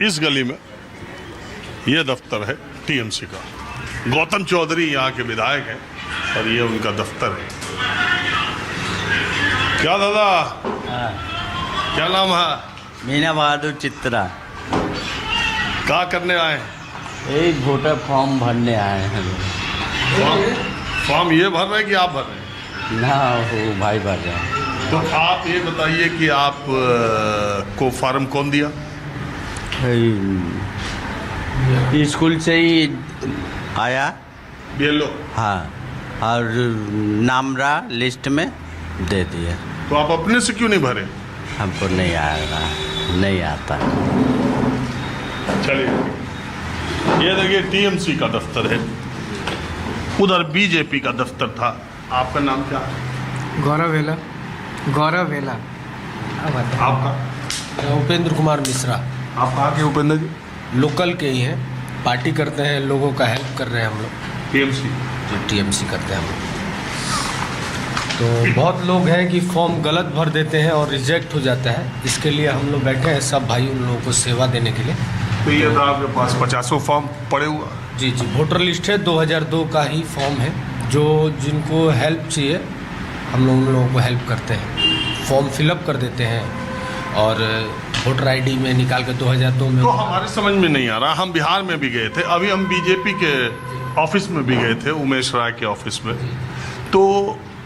इस गली में ये दफ्तर है टीएमसी का। गौतम चौधरी यहाँ के विधायक हैं और ये उनका दफ्तर है। क्या दादा, क्या नाम है? मीना बहादुर चित्रा। क्या करने आए? एक वोटर फॉर्म भरने आए हैं। फॉर्म ये भर रहे हैं कि आप भर रहे हैं? ना हो भाई भर रहे हैं। तो आप ये बताइए कि आप को फॉर्म कौन दिया? स्कूल से ही आया। BLO? हाँ, और नाम रहा लिस्ट में दे दिया। तो आप अपने से क्यों नहीं भरे? हमको नहीं आएगा, नहीं आता। चलिए, ये देखिए टीएमसी का दफ्तर है, उधर बीजेपी का दफ्तर था। आपका नाम क्या है? गौरव वेला। गौरव वेला। आपका? उपेंद्र कुमार मिश्रा। आप कहाँ के उपेंद्र जी? लोकल के ही हैं, पार्टी करते हैं, लोगों का हेल्प कर रहे हैं हम लोग। टीएमसी? जो टीएमसी करते हैं हम लोग। तो बहुत लोग हैं कि फॉर्म गलत भर देते हैं और रिजेक्ट हो जाता है, इसके लिए हम लोग बैठे हैं सब भाई उन लोगों को सेवा देने के लिए। तो ये था आपके पास 50 फॉर्म पड़े हुआ? जी जी, वोटर लिस्ट है 2002 का ही फॉर्म है। जो जिनको हेल्प चाहिए हम लोग उन लोगों को हेल्प करते हैं, फॉर्म फिलअप कर देते हैं और वोटर आईडी में निकाल के 2002 में। तो हमारे समझ में नहीं आ रहा, हम बिहार में भी गए थे, अभी हम बीजेपी के ऑफिस में भी गए थे, उमेश राय के ऑफिस में। तो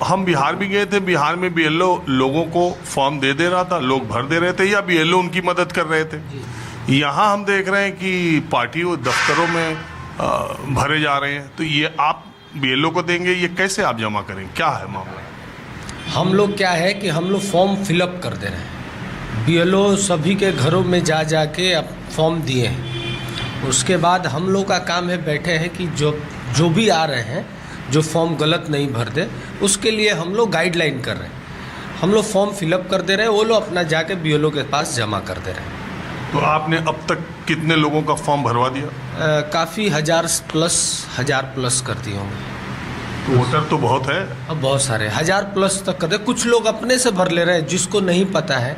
हम बिहार भी गए थे, बिहार में BLO लोगों को फॉर्म दे रहा था, लोग भर दे रहे थे या BLO उनकी मदद कर रहे थे। यहाँ हम देख रहे हैं कि पार्टी दफ्तरों में भरे जा रहे हैं। तो ये आप BLO को देंगे, ये कैसे आप जमा करेंगे, क्या है मामला? हम लोग क्या है कि हम लोग फॉर्म फिलअप कर दे रहे हैं, BLO सभी के घरों में जा के अब फॉर्म दिए हैं। उसके बाद हम लोग का काम है, बैठे हैं कि जो भी आ रहे हैं जो फॉर्म गलत नहीं भर दे, उसके लिए हम लोग गाइडलाइन कर रहे हैं। हम लोग फॉर्म फिलअप कर दे रहे हैं, वो लोग अपना जाके BLO के पास जमा कर दे रहे हैं। तो आपने अब तक कितने लोगों का फॉर्म भरवा दिया? काफ़ी हजार प्लस कर दिए होंगे। तो वोटर तो बहुत है। अब बहुत सारे 1000+ तक कर दे। कुछ लोग अपने से भर ले रहे हैं, जिसको नहीं पता है।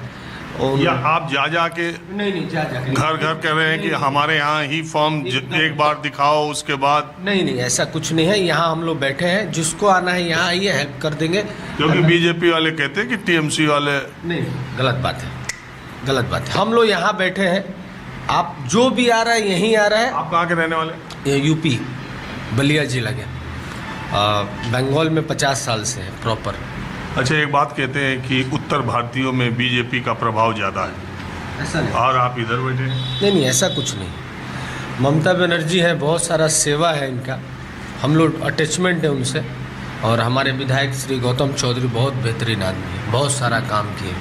और या आप जा के नहीं जा के घर कह रहे हैं कि हमारे यहाँ ही फॉर्म एक बार दिखाओ, उसके बाद? नहीं, ऐसा कुछ नहीं है। यहाँ हम लोग बैठे हैं, जिसको आना है यहाँ आइए, हेल्प कर देंगे। क्योंकि बीजेपी वाले कहते हैं कि टीएमसी वाले। नहीं, गलत बात है, गलत बात है। हम लोग यहाँ बैठे हैं, आप जो भी आ रहा है यहीं आ रहा है। आप कहाँ के रहने वाले? ये यूपी बलिया जिला के, बंगाल में 50 साल से है प्रॉपर। अच्छा, एक बात कहते हैं कि उत्तर भारतीयों में बीजेपी का प्रभाव ज़्यादा है, ऐसा नहीं। और आप इधर बैठे हैं। नहीं, ऐसा कुछ नहीं। ममता बनर्जी है, बहुत सारा सेवा है इनका, हम लोग अटैचमेंट है उनसे। और हमारे विधायक श्री गौतम चौधरी बहुत बेहतरीन आदमी है, बहुत सारा काम किए।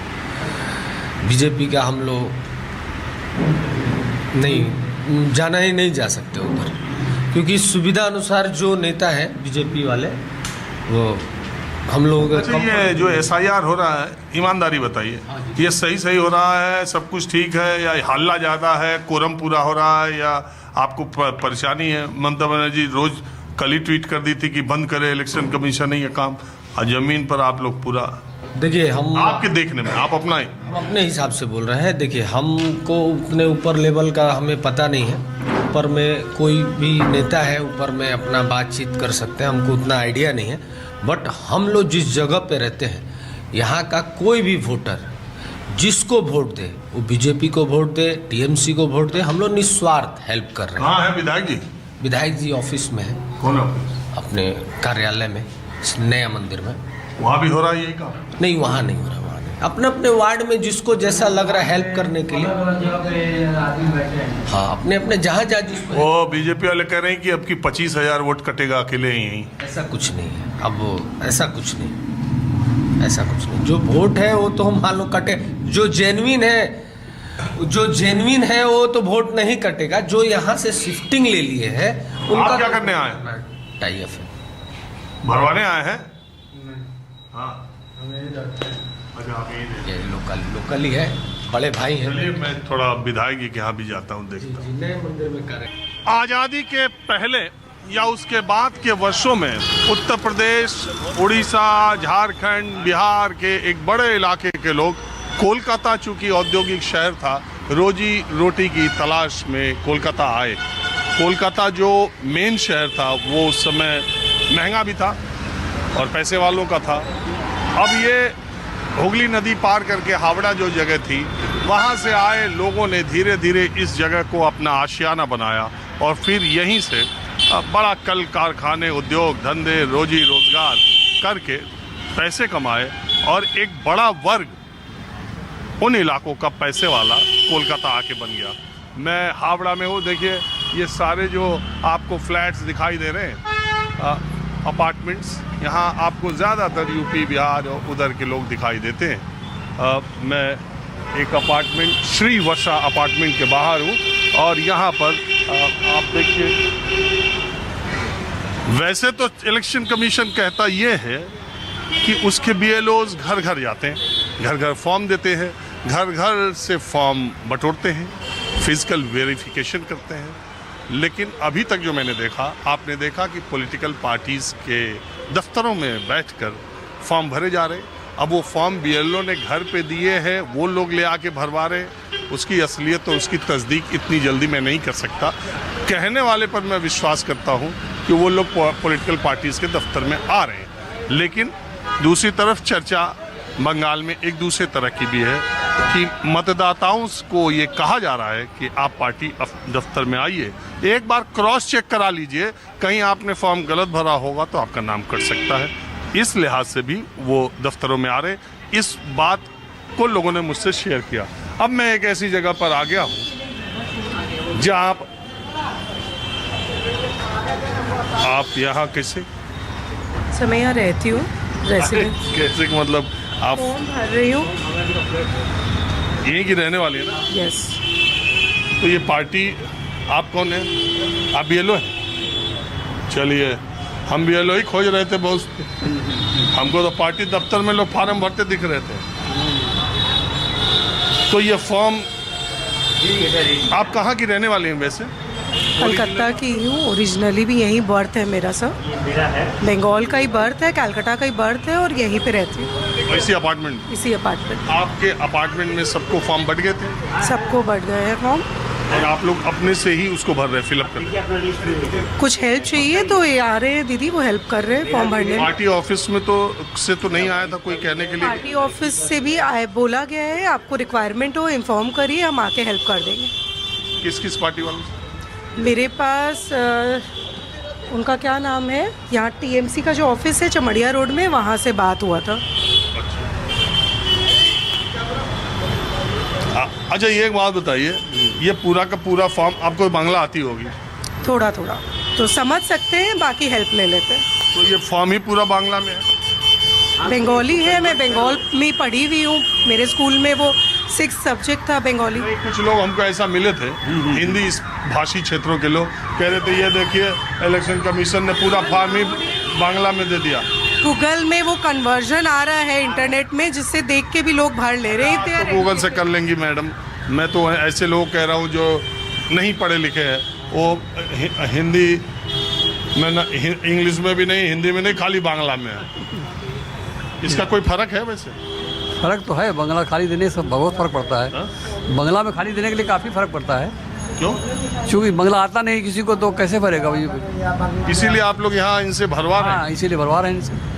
बीजेपी का हम लोग नहीं जाना ही नहीं जा सकते उधर, क्योंकि सुविधा अनुसार जो नेता है बीजेपी वाले वो हम लोग। अच्छा, ये जो SIR हो रहा है, ईमानदारी बताइए, ये सही हो रहा है, सब कुछ ठीक है, या हल्ला ज़्यादा है, कोरम पूरा हो रहा है, या आपको परेशानी है? ममता बनर्जी रोज कल ही ट्वीट कर दी थी कि बंद करे इलेक्शन कमीशन ये काम, और जमीन पर आप लोग पूरा। देखिए, हम आपके देखने में, आप अपना ही हम अपने हिसाब से बोल रहे हैं। देखिए, हमको उतने ऊपर लेवल का हमें पता नहीं है, ऊपर में कोई भी नेता है, ऊपर में अपना बातचीत कर सकते हैं, हमको उतना आइडिया नहीं है। बट हम लोग जिस जगह पे रहते हैं, यहाँ का कोई भी वोटर जिसको वोट दे, वो बीजेपी को वोट दे, टीएमसी को वोट दे, हम लोग निस्वार्थ हेल्प कर रहे हैं। कहाँ है विधायक जी? विधायक जी ऑफिस में है। कौन ऑफिस? अपने कार्यालय में, नया मंदिर में। वहाँ भी हो रहा है यही काम? नहीं, वहाँ नहीं हो रहा, वहाँ नहीं। अपने अपने वार्ड में जिसको जैसा लग रहा है हेल्प करने के लिए, हाँ, अपने अपने जहाँ जिसको। वो बीजेपी वाले कह रहे हैं कि अब की 25,000 वोट कटेगा अकेले यहीं। ऐसा कुछ नहीं है, अब ऐसा कुछ नहीं, ऐसा कुछ नहीं। जो वोट है वो तो हम मान लो कटे, जो जेन्युइन है वो तो वोट नहीं कटेगा। जो यहाँ से शिफ्टिंग ले लिए है उनका क्या करने आए? टाई अप है, भरवाने आए हैं। हाँ, अच्छा, आप यही ये लोकल ही है, बड़े भाई हैं। चलिए, मैं थोड़ा विधायक जी के यहाँ भी जाता हूँ, देखता हूँ। नए मंदिर में करें। आज़ादी के पहले या उसके बाद के वर्षों में उत्तर प्रदेश, उड़ीसा, झारखंड, बिहार के एक बड़े इलाके के लोग, कोलकाता चूंकि औद्योगिक शहर था, रोजी रोटी की तलाश में कोलकाता आए। कोलकाता जो मेन शहर था वो उस समय महंगा भी था और पैसे वालों का था। अब ये हुगली नदी पार करके हावड़ा जो जगह थी, वहाँ से आए लोगों ने धीरे धीरे इस जगह को अपना आशियाना बनाया और फिर यहीं से बड़ा कल कारखाने, उद्योग धंधे, रोजी रोजगार करके पैसे कमाए और एक बड़ा वर्ग उन इलाकों का पैसे वाला कोलकाता आके बन गया। मैं हावड़ा में हूँ, देखिए ये सारे जो आपको फ्लैट्स दिखाई दे रहे हैं, अपार्टमेंट्स, यहाँ आपको ज़्यादातर यूपी बिहार और उधर के लोग दिखाई देते हैं। मैं एक अपार्टमेंट श्री वर्षा अपार्टमेंट के बाहर हूँ और यहाँ पर आप देखिए, वैसे तो इलेक्शन कमीशन कहता ये है कि उसके BLOs घर घर जाते हैं, घर घर फॉर्म देते हैं, घर घर से फॉर्म बटोरते हैं, फिजिकल वेरिफिकेशन करते हैं। लेकिन अभी तक जो मैंने देखा, आपने देखा कि पॉलिटिकल पार्टीज़ के दफ्तरों में बैठकर फॉर्म भरे जा रहे। अब वो फॉर्म BLO ने घर पे दिए हैं, वो लोग ले आके भरवा रहे। उसकी असलियत तो उसकी तस्दीक इतनी जल्दी मैं नहीं कर सकता। कहने वाले पर मैं विश्वास करता हूँ कि वो लोग पॉलिटिकल पार्टीज़ के दफ्तर में आ रहे हैं। लेकिन दूसरी तरफ चर्चा बंगाल में एक दूसरे तरह की भी है कि मतदाताओं को ये कहा जा रहा है कि आप पार्टी दफ्तर में आइए, एक बार क्रॉस चेक करा लीजिए, कहीं आपने फॉर्म गलत भरा होगा तो आपका नाम कट सकता है। इस लिहाज से भी वो दफ्तरों में आ रहे। इस बात को लोगों ने मुझसे शेयर किया। अब मैं एक ऐसी जगह पर आ गया हूँ जहाँ आप यहाँ कैसे सर मैं यहाँ रहती हूँ, रेसिडेंट। कैसे मतलब आप फॉर्म भर रही हूँ। यहीं की रहने वाली है ना? यस। तो ये पार्टी, आप कौन है? आप BLO हैं? चलिए, हम BLO ही खोज रहे थे बहुत। हमको तो पार्टी दफ्तर में लोग फार्म भरते दिख रहे थे। तो ये फॉर्म, आप कहाँ की रहने वाली हैं वैसे? कलकत्ता की हूँ, ओरिजिनली भी यहीं बर्थ है मेरा सर। बंगाल का ही बर्थ है, कलकत्ता का ही बर्थ है और यहीं पे रहती हूँ। इसी अपार्टमेंट? इसी अपार्टमेंट। आपके अपार्टमेंट में सबको फॉर्म बढ़ गए थे? सबको बढ़ गए हैं फॉर्म और आप लोग अपने से ही उसको भर रहे हैं, फिलअप कर रहे हैं? कुछ हेल्प चाहिए तो ये आ रहे हैं दीदी, वो हेल्प कर रहे हैं फॉर्म भरने में। पार्टी ऑफिस में तो से तो नहीं आया था कोई कहने के लिए? पार्टी ऑफिस से भी बोला गया है आपको रिक्वायरमेंट हो इन्फॉर्म करिए, हम आके हेल्प कर देंगे। किस किस पार्टी वालों से? मेरे पास उनका क्या नाम है, यहाँ TMC का जो ऑफिस है चमड़िया रोड में, वहाँ से बात हुआ था। अच्छा, ये एक बात बताइए, ये पूरा का पूरा फॉर्म, आपको बांग्ला आती होगी? थोड़ा थोड़ा तो समझ सकते हैं, बाकी हेल्प ले लेते हैं। तो ये फॉर्म ही पूरा बांग्ला में है? बंगाली है, मैं बंगाल में पढ़ी हुई हूँ, मेरे स्कूल में वो 6 सब्जेक्ट था बंगाली। कुछ लोग हमको ऐसा मिले थे, हिंदी भाषी क्षेत्रों के लोग, कह रहे थे ये देखिए इलेक्शन कमीशन ने पूरा फॉर्म ही बांग्ला में दे दिया। गूगल में वो कन्वर्जन आ रहा है इंटरनेट में, जिससे देख के भी लोग भर ले रहे थे। तो गूगल से कर लेंगी मैडम। मैं तो ऐसे लोग कह रहा हूँ जो नहीं पढ़े लिखे हैं, वो हिंदी में ना, इंग्लिश में भी नहीं, हिंदी में नहीं, खाली बांग्ला में है। इसका कोई फर्क है? वैसे फ़र्क तो है, बांग्ला खाली देने से बहुत फ़र्क पड़ता है। बांग्ला में खाली देने के लिए काफ़ी फ़र्क पड़ता है। क्यों? क्योंकि बांग्ला आता नहीं किसी को, तो कैसे भरेगा भाई? इसीलिए आप लोग यहाँ इनसे भरवा रहे हैं? हाँ, इसीलिए भरवा रहे हैं इनसे।